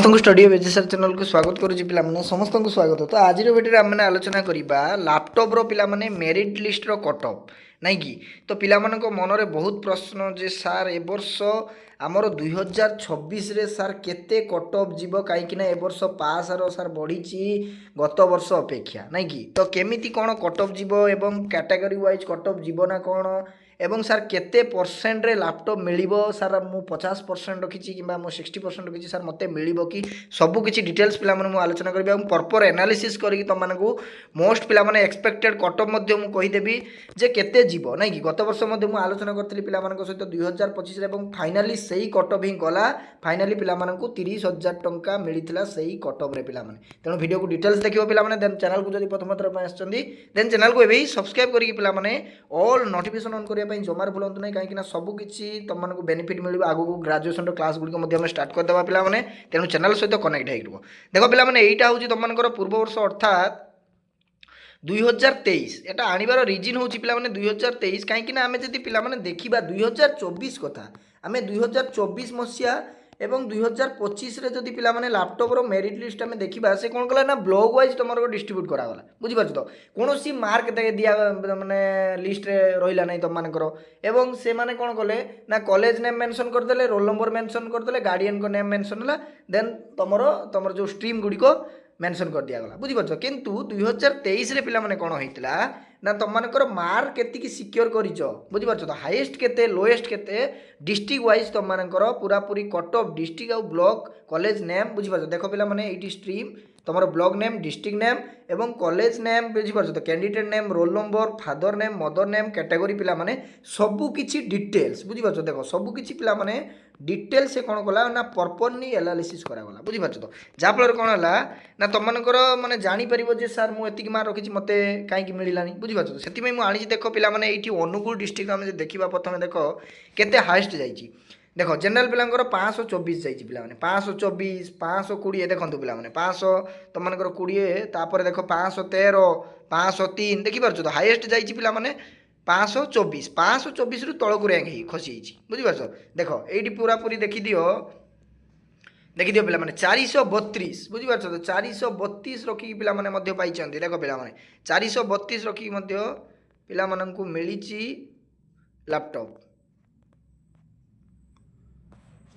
समस्त study बेजिसर channel को स्वागत करुच्ची पे समस्त को स्वागत। तो आज भिडियो आम आलोचना करवा लैपटॉप पे मेरिट लिस्ट रो कट ऑफ नाई कि तो पिला मन में बहुत प्रश्न जे सार ए वर्ष आमर 2026 रे सार केते कट ऑफ जीव कहीं ए वर्ष पास रो सार बढ़ी गत वर्ष अपेक्षा नाई कि तो केमिति कौन कट ऑफ जीव एवं कैटेगरी वाइज कट ऑफ जीव ना कौन एवं सार केते परसेंट रे लैपटॉप मिलिबो सार मु 50% रखी कि 60% रखी सार मते मिलिबो कि सबु किछि डिटेल्स पिला मन मु आलोचना करबी एवं प्रॉपर एनालिसिस करी तुम मानकु मोस्ट पिला माने एक्सपेक्टेड कट ऑफ मध्य मु कहि देबी जे केते जीवो नै कि गत वर्ष मध्य मु आलोचना करथि पिला मानक सहित 2025 रे एवं फाइनली सेही कट ऑफ ही गला फाइनली पिला मानकु 30,000 टंका मिलिथिला सेही कट ऑफ रे पिला माने तेनु वीडियो को डिटेल्स देखिबो पिला माने देन चैनल को जदि प्रथम थर पे आछंदी देन चैनल को एबे सब्सक्राइब करी पिला माने ऑल नोटिफिकेशन ऑन करिया जमार भूलु ना कहीं सबकि तुम बेनिफिट मिल आगू ग्राजुएसन क्लास गुड़िक स्टार्ट करदे पे तेणु चैनल सहित कनेक्ट हो देख पे यहाँ हूँ तुम पूर्व वर्ष अर्थात 2023 एटा आनिबार रिजन हूँ पे 2023 कहीं आम जब पे देखा 2024 कथा आम 2024 मसीहा एवं 2025 रे जदि पिला माने लैपटॉप रो मेरिट लिस्ट में देखा से कौन कला ना ब्लॉक वाइज तुम डिस्ट्रीब्यूट करागला बुझीपार तो कौन सी मार्क दिया माने लिस्ट रे रहिला नहीं तुम मानकर एवं से माने कौन कले ना कॉलेज नेम मेंशन करदेले रोल नंबर मेंशन करदेले गार्डियन को नेम मेंशन होला देन तुमर जो स्ट्रीम गुडी को मेंशन कर दिया गला बुझीपार किंतु 2023 रे पिला माने कौन होइतला ना तुम मानकर मार्क केतिकी सिक्योर करिचो बुझीपार तो हाईएस्ट केते लोएस्ट केते डिस्ट्रिक्ट वाइज तुम मानकर पूरा पूरी कट ऑफ डिस्ट्रिक्ट और ब्लॉक कॉलेज नेम बुझीपार देख पिला माने एटी स्ट्रीम तुम ब्लॉक नेम डिस्ट्रिक्ट नेम एवं कॉलेज नेम बुझीपार तो candidate name roll number father name mother name category पिला माने सबु किछि डिटेल्स बुझीपार देख सबु किछि पिला माने डिटेल से कौन कला ना पर्परली एनालिसिस करागला बुझीपार तो जहाँफल कौन है ना तुम मानकर माने जापर जे सार मुझे मार्क रखी मत कहीं मिलानी बुझीपार तो से मुझे देख पे ये अनुगुल डिस्ट्रिक्ट आम देखा प्रथम देख केते हाइस्ट जाइए देख जनरल पिलांकर 524 जाइए पे 524 520 देखो पे 500 तुम मानकर 20 तापर देख 513 503 देखिपार तो हाईएस्ट जाइए पे 524 रु तलक रैंक ही खसी बुझीपार देख ये पूरा पूरी देखिदि पे 432 बुझीपार तो 432 रखिक पे पाई देख पे 432 रखिक पिला मिली लैपटॉप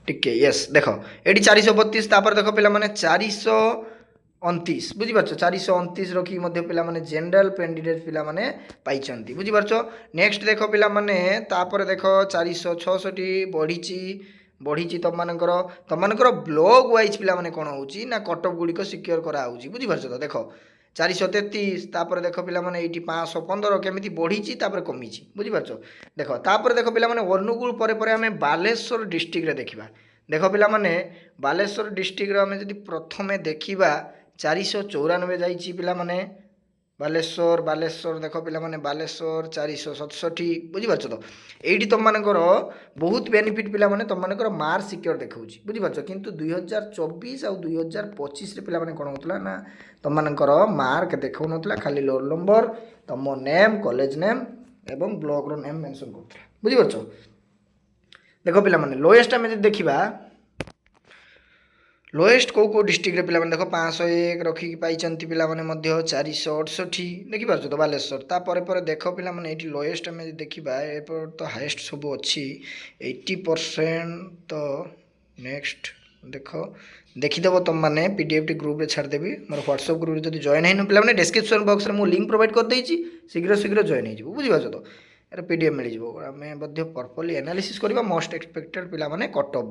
टिके यस देख ये 432 तापर देख पे 429 बुझीपार 429 रखिक पे जनरल कैंडिडेट पे पाई बुझीपार नेक्स्ट देख पे देख 466 बढ़ी तुम मानकर ब्लॉक वाइज पे कौन हो कट ऑफ गुड़िक सिक्योर कराऊँगी बुझीपार तो देख 433 तापर देख पे ये 515 केमी बढ़ी कमी बुझीपार देख तापर देख पे अनुगुल पर आम बालेश्वर डिस्ट्रिक्ट रे देखा देख पे बालेश्वर डिस्ट्रिक्ट आम जब प्रथम देखा 494 जाइए पे बालेश्वर बालेश्वर देख पे बालेश्वर 467 बुझीपार तो ये तुम मानकर बहुत बेनिफिट पे तुम मानकर मार्क सिक्योर देखा बुझीपार किंतु 2024 और 2025 पे कौन होता ना तुम मानकर मार्क देखा ना खाली रोल नंबर तुम नेम कॉलेज नेम एवं ब्लॉक रो नेम मेंशन करता बुझीपार देख पे लोएस्ट आम देखा लोएस्ट कौ डिस्ट्रिक्ट पे देख 501 रखिक पाई पे 468 देखिपार तो बालेश्वर तापर देख पे ये लोएस्ट आम देखा एपर तो हाईएस्ट सब अच्छी 80% तो नेक्स्ट देख देखीदेव तुम मैंने पीडीएफ टी ग्रुप रे छाड़देवी मोर व्हाट्सएप ग्रुप जब जॉइन है पे डिस्क्रिप्शन बॉक्स में लिंक प्रोवाइड कर देछि शीघ्र शीघ्र जॉइन हो बुझीपार तो यार पीडीएफ मिल आम प्रॉपर्ली एनालिसिस करवा मोस्ट एक्सपेक्टेड पे कट ऑफ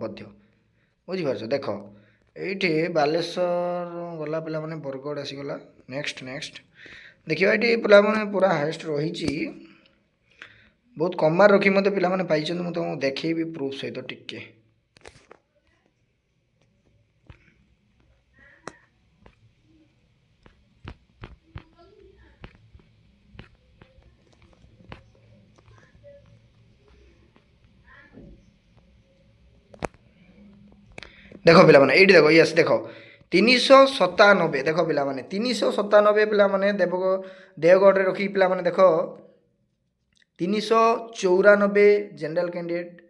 बुझीपार देख ये बालेश्वर गला पे बरगढ़ आसीगला नेक्स्ट नेक्स्ट देखिए ये पे पूरा हाईएस्ट रही बहुत कम मार्क रखी मत पे पाई मुझे तुमको देखी प्रूफ सहित टिके देख पे ये देख यस देख 397 देख पे 397 पे देवगढ़ रखी पे देख 394 जनरल कैंडिडेट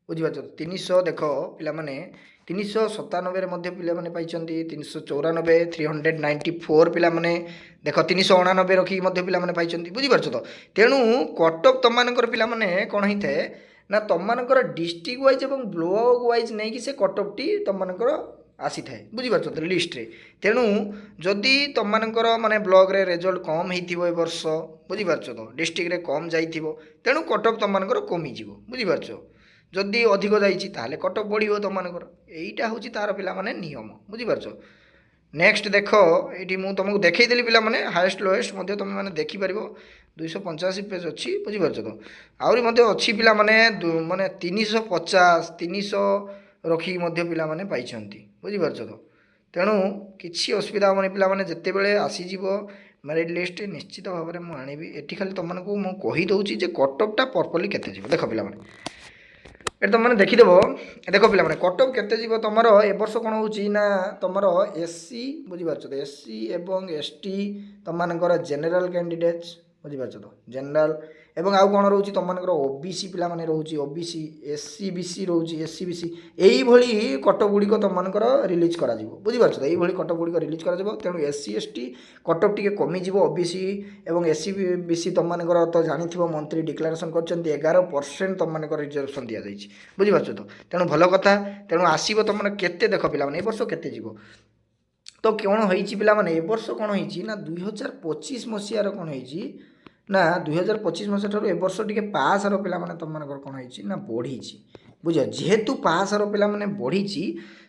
बुझीपार 300 देख पे 397 ମଧ୍ୟ ପିଲାମାନେ ପାଇଛନ୍ତି, 394, 394 ପିଲାମାନେ ଦେଖ 389 ରଖିକି ମଧ୍ୟ ପିଲାମାନେ ପାଇଛନ୍ତି, ବୁଝିପାରୁଛ ତ। ତେଣୁ କଟଅଫ୍ ତମମାନଙ୍କର ପିଲାମାନେ କ'ଣ ହେଇଥାଏ ନା ତମମାନଙ୍କର ଡିଷ୍ଟ୍ରିକ୍ଟ ୱାଇଜ୍ ଏବଂ ବ୍ଲକ୍ ୱାଇଜ୍ ନେଇକି ସେ କଟଅଫ୍ଟି ତମମାନଙ୍କର ଆସିଥାଏ, ବୁଝିପାରୁଛ ତ ଲିଷ୍ଟରେ। ତେଣୁ ଯଦି ତମମାନଙ୍କର ମାନେ ବ୍ଲକ୍ରେ ରେଜଲ୍ଟ କମ୍ ହେଇଥିବ ଏ ବର୍ଷ, ବୁଝିପାରୁଛ ତ, ଡିଷ୍ଟ୍ରିକ୍ଟରେ କମ୍ ଯାଇଥିବ, ତେଣୁ କଟଅଫ୍ ତମମାନଙ୍କର କମିଯିବ, ବୁଝିପାରୁଛ। ଯଦି ଅଧିକ ଯାଇଛି ତାହେଲେ କଟଅଫ୍ ବଢ଼ିବ ତମମାନଙ୍କର, ଏଇଟା ହେଉଛି ତାର ପିଲାମାନେ ନିୟମ, ବୁଝିପାରୁଛ। ନେକ୍ସଟ ଦେଖ, ଏଇଠି ମୁଁ ତୁମକୁ ଦେଖେଇଦେଲି ପିଲାମାନେ ହାଏଷ୍ଟ ଲୋଏଷ୍ଟ ମଧ୍ୟ ତୁମେମାନେ ଦେଖିପାରିବ, 285 ପେଜ୍ ଅଛି, ବୁଝିପାରୁଛ ତ। ଆହୁରି ମଧ୍ୟ ଅଛି ପିଲାମାନେ ମାନେ 350 300 ରଖିକି ମଧ୍ୟ ପିଲାମାନେ ପାଇଛନ୍ତି, ବୁଝିପାରୁଛ ତ। ତେଣୁ କିଛି ଅସୁବିଧା ହେବନି ପିଲାମାନେ, ଯେତେବେଳେ ଆସିଯିବ ମେରିଟ୍ ଲିଷ୍ଟ ନିଶ୍ଚିତ ଭାବରେ ମୁଁ ଆଣିବି। ଏଠି ଖାଲି ତୁମମାନଙ୍କୁ ମୁଁ କହିଦେଉଛି ଯେ କଟଅଫ୍ଟା ପ୍ରପରଲି କେତେ ଯିବ। ଦେଖ ପିଲାମାନେ, ଏଠି ତୁମମାନେ ଦେଖିଦେବ, ଦେଖ ପିଲାମାନେ କଟଅଫ୍ କେତେ ଯିବ ତୁମର ଏ ବର୍ଷ କ'ଣ ହେଉଛି ନା ତୁମର ଏସ୍ସି, ବୁଝିପାରୁଛ ତ, ଏସ୍ସି ଏବଂ ଏସ୍ଟି ତୁମମାନଙ୍କର ଜେନେରାଲ କ୍ୟାଣ୍ଡିଡେଟ୍ସ, ବୁଝିପାରୁଛ ତ, ଜେନେରାଲ ଏବଂ ଆଉ କ'ଣ ରହୁଛି ତୁମମାନଙ୍କର ଓବିସି ପିଲାମାନେ ରହୁଛି, ଓବିସି, ଏସ୍ସି ବିସି ରହୁଛି, ଏସ୍ସି ବିସି, ଏଇଭଳି କଟଅଫ୍ ଗୁଡ଼ିକ ତୁମମାନଙ୍କର ରିଲିଜ୍ କରାଯିବ, ବୁଝିପାରୁଛ ତ। ଏଇଭଳି କଟଅଫ୍ ଗୁଡ଼ିକ ରିଲିଜ୍ କରାଯିବ। ତେଣୁ ଏସ୍ସି ଏସ୍ଟି କଟଅଫ୍ ଟିକେ କମିଯିବ, ଓବିସି ଏବଂ ଏସ୍ସି ବିସି ତୁମମାନଙ୍କର ତ ଜାଣିଥିବ ମନ୍ତ୍ରୀ ଡିକ୍ଲାରେସନ୍ କରିଛନ୍ତି 11% ତୁମମାନଙ୍କର ରିଜର୍ଭେସନ୍ ଦିଆଯାଇଛି, ବୁଝିପାରୁଛ ତ। ତେଣୁ ଭଲ କଥା, ତେଣୁ ଆସିବ ତୁମର କେତେ, ଦେଖ ପିଲାମାନେ ଏ ବର୍ଷ କେତେ ଯିବ। ତ କ'ଣ ହେଇଛି ପିଲାମାନେ, ଏ ବର୍ଷ କ'ଣ ହେଇଛି ନା 2025 ମସିହାର କ'ଣ ହେଇଛି ନା 2025 ମସିହା ଠାରୁ ଏ ବର୍ଷ ଟିକେ ପାସ୍ର ପିଲାମାନେ ତୁମମାନଙ୍କର କ'ଣ ହେଇଛି ନା ବଢ଼ିଛି, ବୁଝ। ଯେହେତୁ ପାସ୍ର ପିଲାମାନେ ବଢ଼ିଛି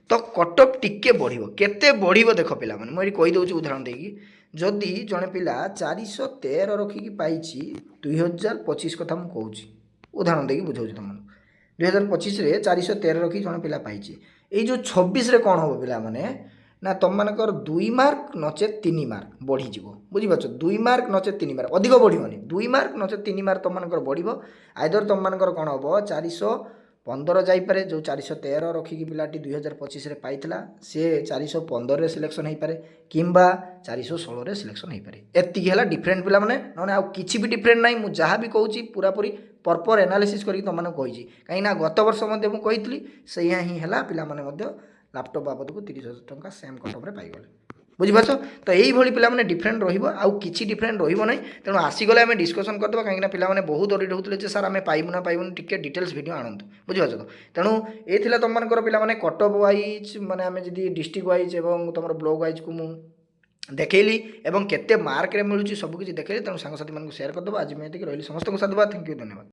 ତ କଟଅଫ୍ ଟିକେ ବଢ଼ିବ। କେତେ ବଢ଼ିବ ଦେଖ ପିଲାମାନେ, ମୁଁ ଏଠି କହିଦେଉଛି ଉଦାହରଣ ଦେଇକି। ଯଦି ଜଣେ ପିଲା 413 ରଖିକି ପାଇଛି, 2025 କଥା ମୁଁ କହୁଛି, ଉଦାହରଣ ଦେଇକି ବୁଝାଉଛି ତୁମମାନଙ୍କୁ। 2025ରେ 413 ରଖିକି ଜଣେ ପିଲା ପାଇଛି, ଏଇ ଯେଉଁ 26ରେ କ'ଣ ହେବ ପିଲାମାନେ ନା ତୁମମାନଙ୍କର 2 ମାର୍କ ନଚେତ୍ 3 ମାର୍କ ବଢ଼ିଯିବ, ବୁଝିପାରୁଛ। 2 ମାର୍କ ନଚେତ୍ 3 ମାର୍କ, ଅଧିକ ବଢ଼ିବନି, 2 ମାର୍କ ନଚେତ୍ 3 ମାର୍କ ତୁମମାନଙ୍କର ବଢ଼ିବ। ଆଇଦର ତୁମମାନଙ୍କର କ'ଣ ହେବ 415 ଯାଇପାରେ, ଯେଉଁ 413 ରଖିକି ପିଲାଟି 2025ରେ ପାଇଥିଲା ସେ 415ରେ ସିଲେକ୍ସନ୍ ହେଇପାରେ, କିମ୍ବା 416ରେ ସିଲେକ୍ସନ୍ ହେଇପାରେ। ଏତିକି ହେଲା ଡିଫରେଣ୍ଟ ପିଲାମାନେ, ନହେଲେ ଆଉ କିଛି ବି ଡିଫରେଣ୍ଟ ନାହିଁ। ମୁଁ ଯାହା ବି କହୁଛି ପୁରାପୁରି ପ୍ରପର ଏନାଲିସିସ୍ କରିକି ତୁମମାନଙ୍କୁ କହିଛି, କାହିଁକିନା ଗତ ବର୍ଷ ମଧ୍ୟ ମୁଁ କହିଥିଲି, ସେଇଆ ହିଁ ହେଲା। ପିଲାମାନେ ମଧ୍ୟ ଲାପଟପ୍ ବାବଦକୁ 30,000 ଟଙ୍କା ସେମ୍ କଟଅଫ୍ରେ ପାଇଗଲେ, ବୁଝିପାରୁଛ ତ। এইଭଳି ପିଲାମାନେ ଡିଫରେଣ୍ଟ ରହିବ, ଆଉ କିଛି ଡିଫରେଣ୍ଟ ରହିବ ନାହିଁ। ତେଣୁ ଆସିଗଲେ ଆମେ ଡିସ୍କସନ୍ କରିଦେବା, କାହିଁକିନା ପିଲାମାନେ ବହୁତ ଅଡ଼ିଟ୍ ହେଉଥିଲେ ଯେ ସାର୍ ଆମେ ପାଇବୁ ନା ପାଇବୁନି, ଟିକେ ଡିଟେଲ୍ସ ଭିଡ଼ିଓ ଆଣନ୍ତୁ, ବୁଝିପାରୁଛ ତ। ତେଣୁ ଏ ଥିଲା ତୁମମାନଙ୍କର ପିଲାମାନେ କଟଅଫ୍ ୱାଇଜ୍, ମାନେ ଆମେ ଯଦି ଡିଷ୍ଟ୍ରିକ୍ଟ ୱାଇଜ୍ ଏବଂ ତୁମର ବ୍ଲକ୍ ୱାଇଜ୍କୁ ମୁଁ ଦେଖେଇଲି ଏବଂ କେତେ ମାର୍କରେ ମିଳୁଛି ସବୁକିଛି ଦେଖେଇଲି। ତେଣୁ ସାଙ୍ଗସାଥିମାନଙ୍କୁ ସେୟାର କରିଦେବା। ଆଜି ମୁଁ ଏତିକି ରହିଲି, ସମସ୍ତଙ୍କୁ ସାଧୁବାଦ, ଥ୍ୟାଙ୍କ ୟୁ, ଧନ୍ୟବାଦ।